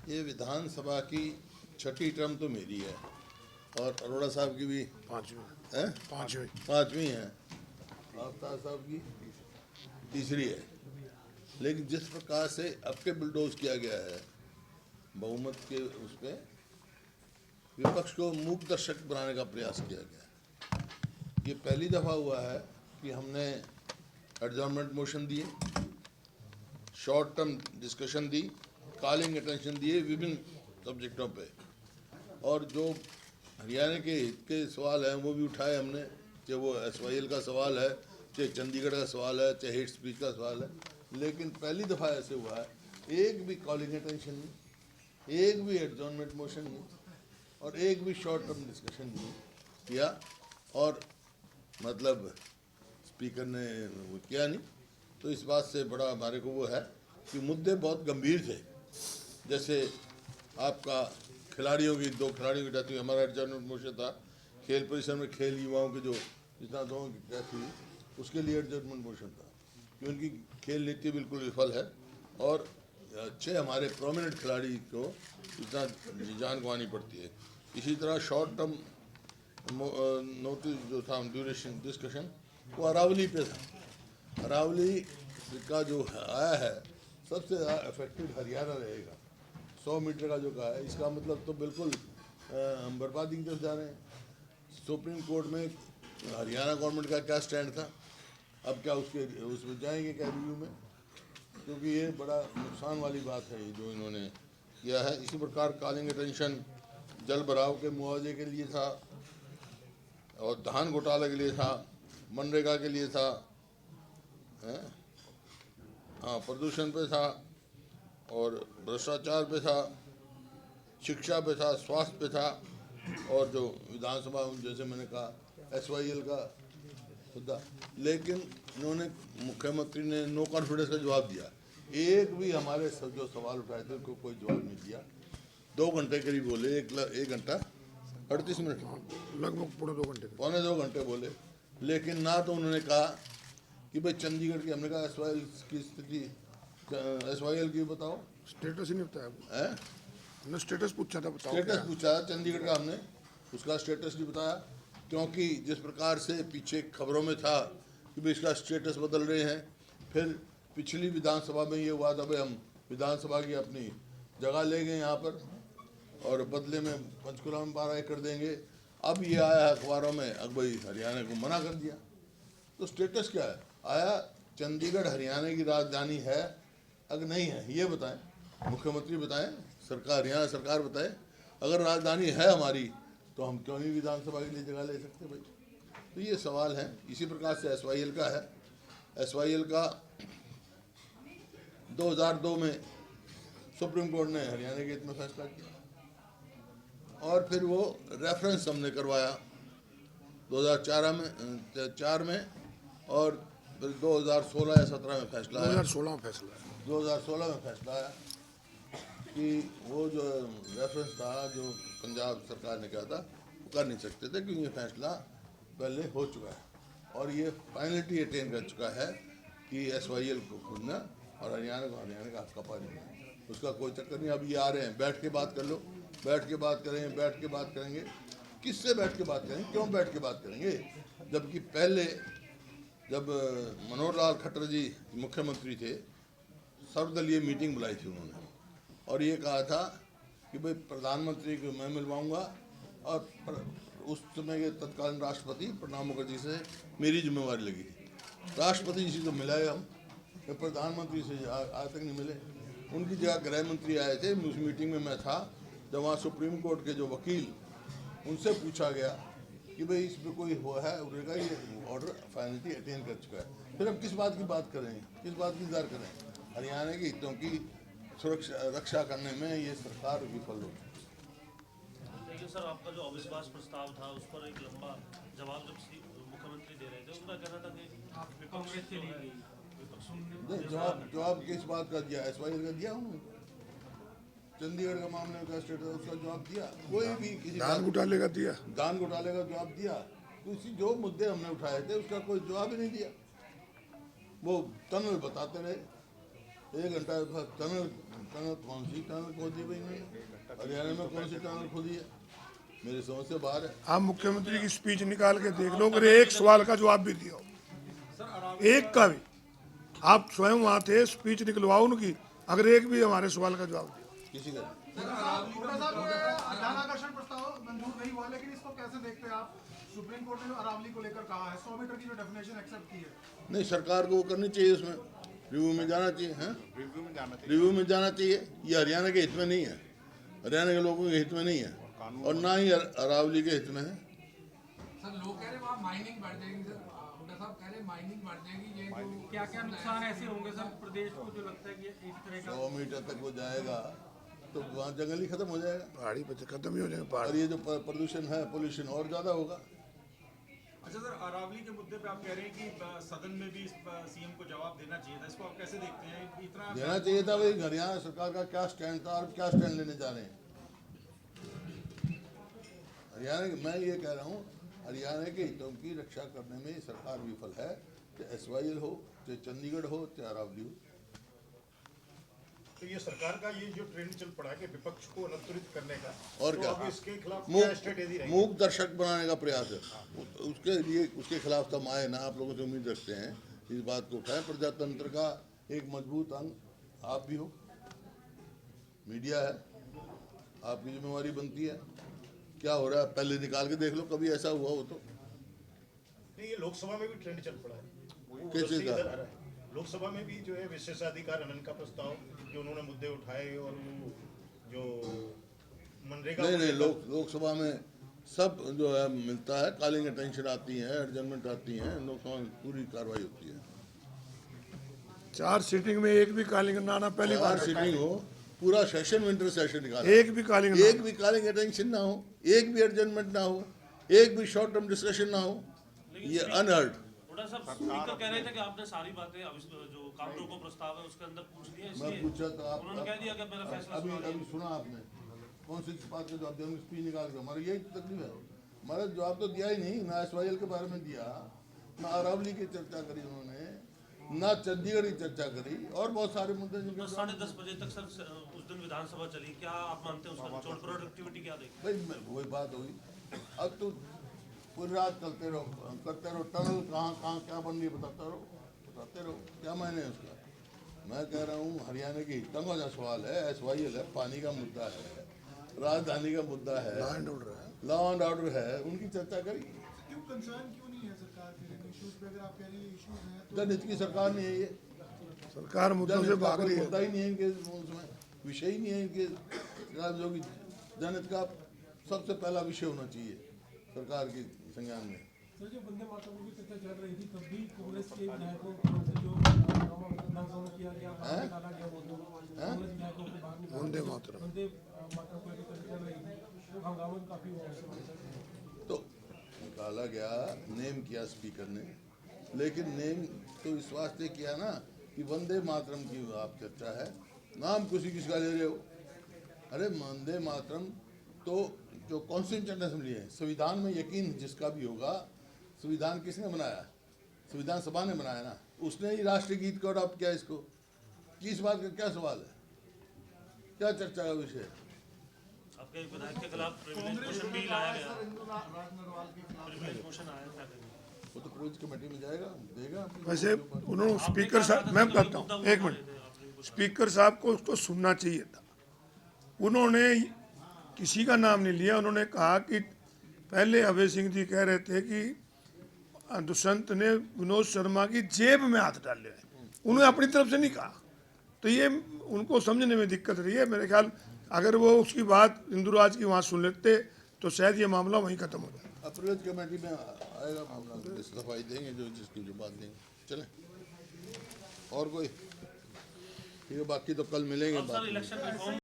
ये विधानसभा की छठी टर्म तो मेरी है और अरोड़ा साहब की भी पांचवी है, आफ्ताब साहब की तीसरी है। लेकिन जिस प्रकार से अब के बुलडोज किया गया है बहुमत के उसमें, विपक्ष को मूक दर्शक बनाने का प्रयास किया गया है। ये पहली दफ़ा हुआ है कि हमने एडजॉर्नमेंट मोशन दिए, शॉर्ट टर्म डिस्कशन दी, कॉलिंग अटेंशन दिए विभिन्न सब्जेक्टों पे, और जो हरियाणा के हित के सवाल हैं वो भी उठाए हमने, चाहे वो SYL का सवाल है, चाहे चंडीगढ़ का सवाल है, चाहे हेट स्पीच का सवाल है। लेकिन पहली दफ़ा ऐसे हुआ है एक भी कॉलिंग अटेंशन नहीं, एक भी एडजॉर्नमेंट मोशन नहीं और एक भी शॉर्ट टर्म डिस्कशन नहीं किया। और मतलब स्पीकर ने वो किया नहीं। तो इस बात से बड़ा हमारे को वो है कि मुद्दे बहुत गंभीर थे। जैसे आपका खिलाड़ियों की, 2 खिलाड़ियों की डेथ हुई, हमारा एडजॉर्नमेंट मोशन था। खेल परिसर में खेल युवाओं के जो जितना दोनों की डेथ हुई उसके लिए एडजॉर्नमेंट मोशन था कि उनकी खेल नीति बिल्कुल विफल है और 6 हमारे प्रोमिनेंट खिलाड़ी को इतना जान गंवानी पड़ती है। इसी तरह शॉर्ट टर्म नोटिस जो था ड्यूरेशन डिस्कशन वो अरावली पे था। अरावली का जो आया है सबसे ज़्यादा अफेक्टेड हरियाणा रहेगा। 100 मीटर का जो कहा है, इसका मतलब तो बिल्कुल हम बर्बादी की तरफ जा रहे हैं। सुप्रीम कोर्ट में हरियाणा गवर्नमेंट का क्या स्टैंड था, अब क्या उसमें जाएंगे क्या रिव्यू में, क्योंकि ये बड़ा नुकसान वाली बात है ये जो इन्होंने किया है। इसी प्रकार कॉलिंग अटेंशन जल भराव के मुआवजे के लिए था और धान घोटाले के लिए था, मनरेगा के लिए था, हाँ प्रदूषण पे था और भ्रष्टाचार पे था, शिक्षा पे था, स्वास्थ्य पे था, और जो विधानसभा जैसे मैंने कहा SYL का मुद्दा। लेकिन इन्होंने, मुख्यमंत्री ने नो कॉन्फिडेंस का जवाब दिया। एक भी हमारे सब जो सवाल उठाए थे उनको कोई जवाब नहीं दिया। 2 घंटे करीब बोले, 1 घंटा 38 मिनट, लगभग पौने 2 घंटे बोले। लेकिन ना तो उन्होंने कहा कि भाई चंडीगढ़ की, हमने कहा SYL की स्थिति, SYL की बताओ, स्टेटस ही नहीं बताया है हमने, स्टेटस पूछा था, बताओ स्टेटस पूछा चंडीगढ़ का, हमने उसका स्टेटस नहीं बताया। क्योंकि जिस प्रकार से पीछे खबरों में था कि भाई इसका स्टेटस बदल रहे हैं, फिर पिछली विधानसभा में ये हुआ था भाई हम विधानसभा की अपनी जगह ले गए यहाँ पर और बदले में पंचकुला में 12 एकड़ देंगे। अब ये आया अखबारों में अब भाई हरियाणा को मना कर दिया। तो स्टेटस क्या है आया, चंडीगढ़ हरियाणा की राजधानी है अगर नहीं है ये बताएं, मुख्यमंत्री बताएं, सरकार हरियाणा सरकार बताए। अगर राजधानी है हमारी तो हम क्यों नहीं विधानसभा के लिए जगह ले सकते भाई। तो ये सवाल हैं। इसी प्रकार से SYL का है। SYL का 2002 में सुप्रीम कोर्ट ने हरियाणा के हित में फैसला किया और फिर वो रेफरेंस हमने करवाया 2004 में और फिर 2016 या 17 में फैसला आया। 2016 में फैसला है। 2016 में फैसला आया कि वो जो रेफरेंस था जो पंजाब सरकार ने कहा था वो कर नहीं सकते थे क्योंकि ये फैसला पहले हो चुका है और ये फाइनलिटी अटेन कर चुका है कि SYL को खुलना और हरियाणा को हरियाणा का हक का पानी है। उसका कोई चक्कर नहीं। अब ये आ रहे हैं, बैठ के बात कर लो, बैठ के बात करेंगे, बैठ के बात करेंगे। किससे बैठ के बात करेंगे, क्यों बैठ के बात करेंगे, जबकि पहले जब मनोहर लाल खट्टर जी मुख्यमंत्री थे सर्वदलीय मीटिंग बुलाई थी उन्होंने और ये कहा था कि भाई प्रधानमंत्री को मैं मिलवाऊंगा और उस समय के तत्कालीन राष्ट्रपति प्रणब मुखर्जी से मेरी जिम्मेवारी लगी थी। राष्ट्रपति जी से तो मिलाए हम, तो प्रधानमंत्री से आज तक नहीं मिले। उनकी जगह गृह मंत्री आए थे, उस मीटिंग में मैं था जब वहाँ सुप्रीम कोर्ट के जो वकील, उनसे पूछा गया कि भाई इस पर कोई हुआ है, उन्होंने ये ऑर्डर फाइनलिटी अटेन कर चुका है। फिर अब किस बात की बात करें, किस बात की इंतजार करें। हरियाणा के हितों की सुरक्षा रक्षा करने में ये सरकार विफल हो चुकी है। देखिए सर, आपका जो अविश्वास प्रस्ताव था उस पर एक लंबा जवाब जब मुख्यमंत्री दे रहे थे, उनका कहना था कि विपक्ष के लिए जवाब किस बात का दिया, SYL का दिया उन्होंने, चंडीगढ़ का मामले का स्टेटस उसका जवाब दिया, कोई भी किसी धान घोटाले का दिया, दान घोटाले का जवाब दिया, किसी जो मुद्दे हमने उठाए थे उसका कोई जवाब ही नहीं दिया। वो टनल बताते रहे 1 घंटा टनल टनल कौन सी टनल खोदी भाई ने? हरियाणा में कौन सी टनल खोदी है? मेरे समझ से बाहर है। आप मुख्यमंत्री की स्पीच निकाल के देख लो, अगर एक सवाल का जवाब भी दिया हो, एक का भी, आप स्वयं वहाँ थे, स्पीच निकलवाओ उनकी, अगर एक भी हमारे सवाल का जवाब दिया। किसी का ध्यानाकर्षण प्रस्ताव मंजूर नहीं हुआ, लेकिन इसको कैसे देखते हैं आप? सुप्रीम कोर्ट ने अरावली को लेकर कहा है, 100 मीटर की जो डेफिनेशन एक्सेप्ट की है, नहीं, सरकार को वो करनी चाहिए, उसमें रिव्यू में जाना चाहिए। हैं रिव्यू में जाना चाहिए। ये हरियाणा के हित में नहीं है, हरियाणा के लोगों के हित में नहीं है, और ना ही अरावली के हित में है। सर लोग कह रहे वहाँ माइनिंग बढ़ जाएगी, सर हुड्डा साहब कह रहे माइनिंग बढ़ जाएगी, ये जो क्या क्या नुकसान ऐसे होंगे सर प्रदेश को, जो लगता है कि इस तरह का 100 मीटर तक वो जाएगा तो वहाँ जंगल ही खत्म हो जाएगा, पहाड़ी पे खत्म ही हो जाएगा पहाड़। और ये जो प्रदूषण है, पोल्यूशन और ज़्यादा होगा। अच्छा सर, अरावली के मुद्दे पे आप कह रहे हैं कि सदन में भी सीएम को जवाब देना चाहिए था, इसको आप कैसे देखते हैं? इतना देना चाहिए था भाई। हरियाणा सरकार का क्या स्टैंड था और क्या स्टैंड लेने जा रहे हैं हरियाणा के? मैं ये कह रहा हूँ, हरियाणा के हितों की रक्षा करने में सरकार विफल है, चाहे SYL हो, चाहे चंडीगढ़ हो, चाहे अरावली हो। तो ये सरकार का ये जो ट्रेंड चल पड़ा है कि विपक्ष को अनुत्तरित करने का, और तो क्या? अब इसके खिलाफ क्या स्ट्रेटेजी रहेगी? मूक दर्शक बनाने का प्रयास है। उसके लिए, उसके खिलाफ हम आए ना, आप लोगों से उम्मीद रखते हैं इस बात को उठाएं। प्रजातंत्र का एक मजबूत अंग आप भी हो, मीडिया है, आपकी जिम्मेवारी बनती है। क्या हो रहा है पहले निकाल के देख लो, कभी ऐसा हुआ हो तो। नहीं, ये लोकसभा में भी ट्रेंड चल पड़ा है, वो किस उधर से चीज़ का? इधर आ रहा है। लोकसभा में भी जो है विशेषाधिकार हनन का प्रस्ताव जो उन्होंने मुद्दे उठाए, और वो जो मनरेगा नहीं, लोकसभा में सब जो है मिलता है, कॉलिंग अटेंशन आती है, एडजमेंट आती है, लोकसभा में पूरी कार्रवाई होती है। 4 सीटिंग में एक भी कालिंग ना आना पहली बार। 4 सीटिंग हो, पूरा सेशन विंटर सेशन निकाला, एक भी कालिंग ना एक भी कॉलिंग अटेंशन ना हो, एक भी एडजमेंट ना हो, एक भी शॉर्ट टर्म डिस्कशन ना हो, ये अनहर्ड। हुड्डा साहब स्पीकर कह रहे थे कि आपने सारी बातें अब जो काम रोको प्रस्ताव है उसके अंदर पूछ लिया, मैं इसलिए पूछा तो आप उन्होंने कह दिया कि मेरा फैसला सुना लिया। अभी सुना आपने कौन सी बात का जवाब दिया? स्पीच निकाल के हमारा यही तकलीफ है। हमारा जवाब तो दिया ही नहीं, ना SYL के बारे में दिया, ना अरावली की चर्चा करी उन्होंने, ना चंडीगढ़ की चर्चा करी, और बहुत सारे मुद्दे जिनके 10:30 बजे तक सर उस दिन विधानसभा चली, क्या आप मानते हैं उसका निचोड़ प्रोडक्टिविटी क्या देखते? भाई वही बात हुई। अब तो पूरी रात करते रहो, टनल कहाँ क्या बन रही है बताते रहो, क्या मायने है उसका? मैं कह रहा हूँ हरियाणा की हितों का सवाल है, SYL है, पानी का मुद्दा है, राजधानी का मुद्दा है, लॉ एंड ऑर्डर है, उनकी चर्चा करी। क्यों कंसर्न क्यों नहीं है सरकार के इन इश्यूज पे? अगर आप कह रही है इश्यूज हैं तो जनहित की सरकार नहीं है ये, सरकार मुद्दों से जनहित का भाग कोई रही है। मुद्दा ही नहीं है इनके उसमें, विषय ही नहीं है इनके। जो कि जनहित का सबसे पहला विषय होना चाहिए सरकार के संज्ञान में। सर जो वंदे मातरम की चर्चा चल रही थी, तब भी कांग्रेस के विधायकों से जो हंगामा किया गया, बाहर निकाला गया, वो कांग्रेस विधायकों को बाहर निकाला, वंदे मातरम वंदे मातरम को लेकर चर्चा चल रही थी, वो हंगामा काफी हुआ। तो निकाला गया, नेम किया स्पीकर ने, लेकिन नेम तो इस वास्ते किया ना कि वंदे मातरम की आप चर्चा है, नाम किसी का ले रहे हो। अरे वंदे मातरम तो जो कॉन्स्टिट्यूशन असेंबली है, संविधान में यकीन जिसका भी होगा, संविधान किसने बनाया? संविधान सभा ने बनाया ना, उसने ही राष्ट्रीय गीत को अडॉप्ट किया। इसको किस बात का क्या सवाल है, क्या चर्चा का विषय है? आपके एक विधायक के खिलाफ प्रिविलेज मोशन भी लाया गया, इंदु राज नरवाल के खिलाफ प्रिविलेज मोशन आया था। वो तो प्रोज कमेटी में जाएगा, देगा। वैसे उन्होंने स्पीकर साहब, मैं बताता हूँ एक मिनट, स्पीकर साहब को उसको सुनना चाहिए था। उन्होंने किसी का नाम नहीं लिया, उन्होंने कहा कि पहले अभय सिंह जी कह रहे थे कि दुष्यंत ने विनोद शर्मा की जेब में हाथ डाले हैं, उन्होंने अपनी तरफ से नहीं कहा। तो ये उनको समझने में दिक्कत रही है मेरे ख्याल। अगर वो उसकी बात इंदुराज की वहाँ सुन लेते तो शायद ये मामला वहीं खत्म हो जाए। अप्रोच कमेटी में आएगा मामला, सफाई देंगे जो जिसकी जो बात देंगे। चलें, और कोई ठीक है, बाकी तो कल मिलेंगे। Sir election reform